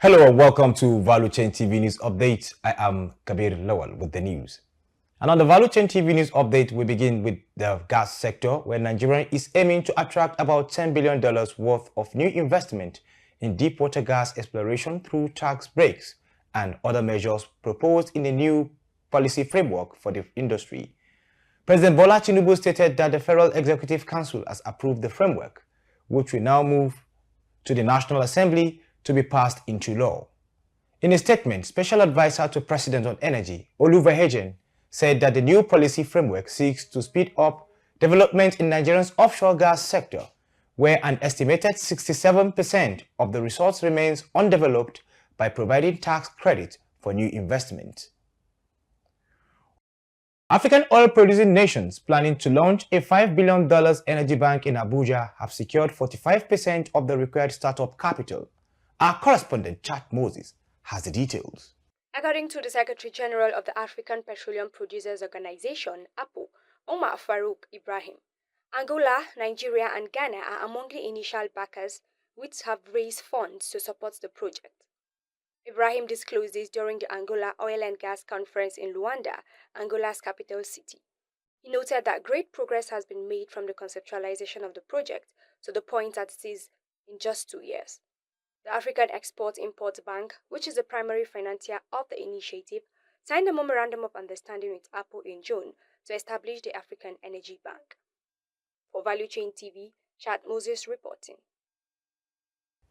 Hello and welcome to Value Chain TV News Update. I am Kabir Lawal with the news. And on the Value Chain TV News Update, we begin with the gas sector, where Nigeria is aiming to attract about $10 billion worth of new investment in deep-water gas exploration through tax breaks and other measures proposed in a new policy framework for the industry. President Bola Tinubu stated that the Federal Executive Council has approved the framework, which will now move to the National Assembly to be passed into law. In a statement, Special Advisor to President on Energy, Oluwahejen, said that the new policy framework seeks to speed up development in Nigeria's offshore gas sector, where an estimated 67% of the resource remains undeveloped, by providing tax credit for new investment. African oil-producing nations planning to launch a $5 billion energy bank in Abuja have secured 45% of the required startup capital. Our correspondent, Chad Moses, has the details. According to the Secretary General of the African Petroleum Producers Organization, APO, Omar Farouk Ibrahim, Angola, Nigeria and Ghana are among the initial backers which have raised funds to support the project. Ibrahim disclosed this during the Angola Oil and Gas Conference in Luanda, Angola's capital city. He noted that great progress has been made from the conceptualization of the project to the point that it is in just 2 years. The African Export-Import Bank, which is the primary financier of the initiative, signed a memorandum of understanding with Apple in June to establish the African Energy Bank. For Value Chain TV, Chad Moses reporting.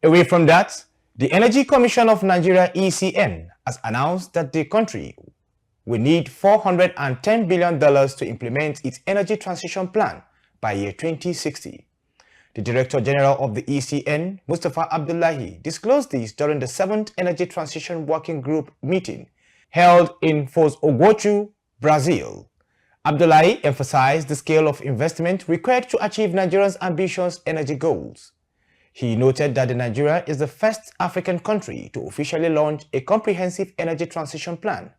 Away from that, the Energy Commission of Nigeria (ECN) has announced that the country will need $410 billion to implement its energy transition plan by year 2060. The Director General of the ECN, Mustafa Abdullahi, disclosed this during the 7th Energy Transition Working Group meeting held in Foz do Iguaçu, Brazil. Abdullahi emphasized the scale of investment required to achieve Nigeria's ambitious energy goals. He noted that Nigeria is the first African country to officially launch a comprehensive energy transition plan,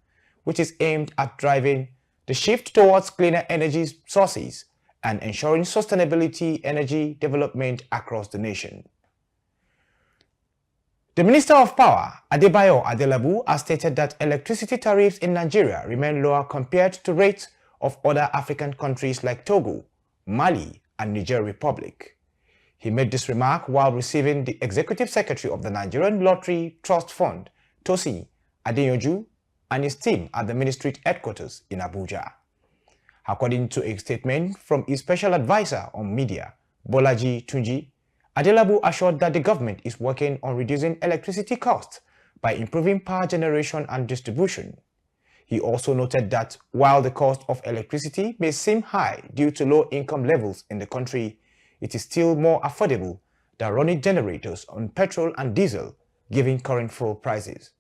which is aimed at driving the shift towards cleaner energy sources and ensuring sustainability energy development across the nation. The Minister of Power, Adebayo Adelabu, has stated that electricity tariffs in Nigeria remain lower compared to rates of other African countries like Togo, Mali, and Niger Republic. He made this remark while receiving the Executive Secretary of the Nigerian Lottery Trust Fund, Tosin Adeyanju, and his team at the ministry headquarters in Abuja. According to a statement from his special advisor on media, Bolaji Tunji, Adelabu assured that the government is working on reducing electricity costs by improving power generation and distribution. He also noted that while the cost of electricity may seem high due to low income levels in the country, it is still more affordable than running generators on petrol and diesel, given current fuel prices.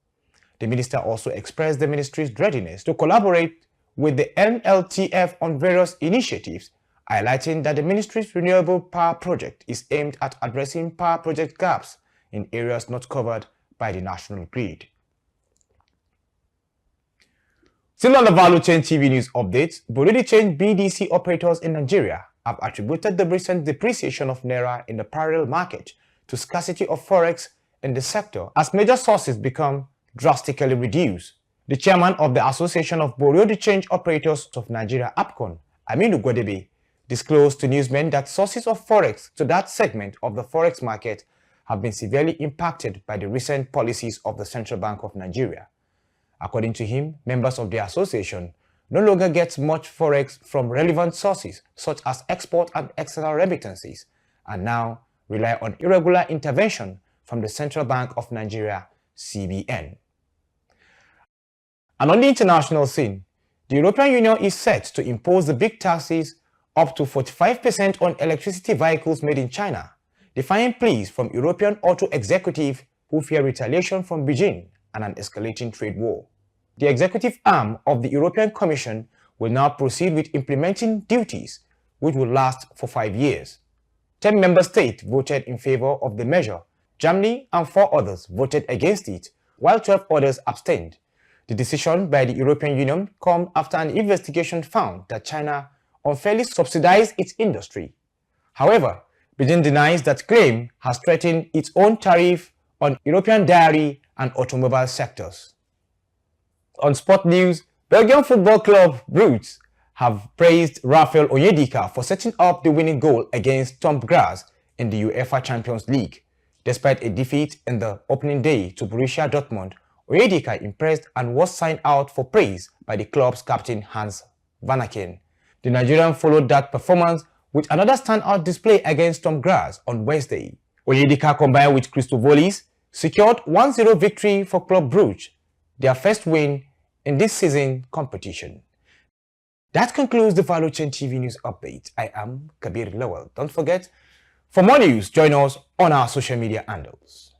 The minister also expressed the ministry's readiness to collaborate with the NLTF on various initiatives, highlighting that the ministry's renewable power project is aimed at addressing power project gaps in areas not covered by the national grid. Still on the Value Chain TV News updates, Bureau de Change BDC operators in Nigeria have attributed the recent depreciation of Naira in the parallel market to scarcity of forex in the sector as major sources become drastically reduced. The chairman of the Association of Bureau de Change Operators of Nigeria, APCON, Aminu Gwadebe, disclosed to newsmen that sources of forex to that segment of the forex market have been severely impacted by the recent policies of the Central Bank of Nigeria. According to him, members of the association no longer get much forex from relevant sources such as export and external remittances, and now rely on irregular intervention from the Central Bank of Nigeria, CBN. And on the international scene, the European Union is set to impose the big taxes up to 45% on electricity vehicles made in China, defying pleas from European auto executives who fear retaliation from Beijing and an escalating trade war. The executive arm of the European Commission will now proceed with implementing duties which will last for 5 years. 10 member states voted in favor of the measure. Germany and 4 others voted against it, while 12 others abstained. The decision by the European Union comes after an investigation found that China unfairly subsidized its industry. However, Beijing denies that claim has threatened its own tariff on European dairy and automobile sectors. On sport news, Belgian football club Brugge have praised Raphael Onyedika for setting up the winning goal against Sturm Graz in the UEFA Champions League. Despite a defeat in the opening day to Borussia Dortmund, Onyedika impressed and was signed out for praise by the club's captain Hans Vanaken. The Nigerian followed that performance with another standout display against Sturm Graz on Wednesday. Onyedika, combined with Christoph Wallis, secured 1-0 victory for Club Brugge, their first win in this season competition. That concludes the Value Chain TV News Update. I am Kabir Lawal. Don't forget, for more news, join us on our social media handles.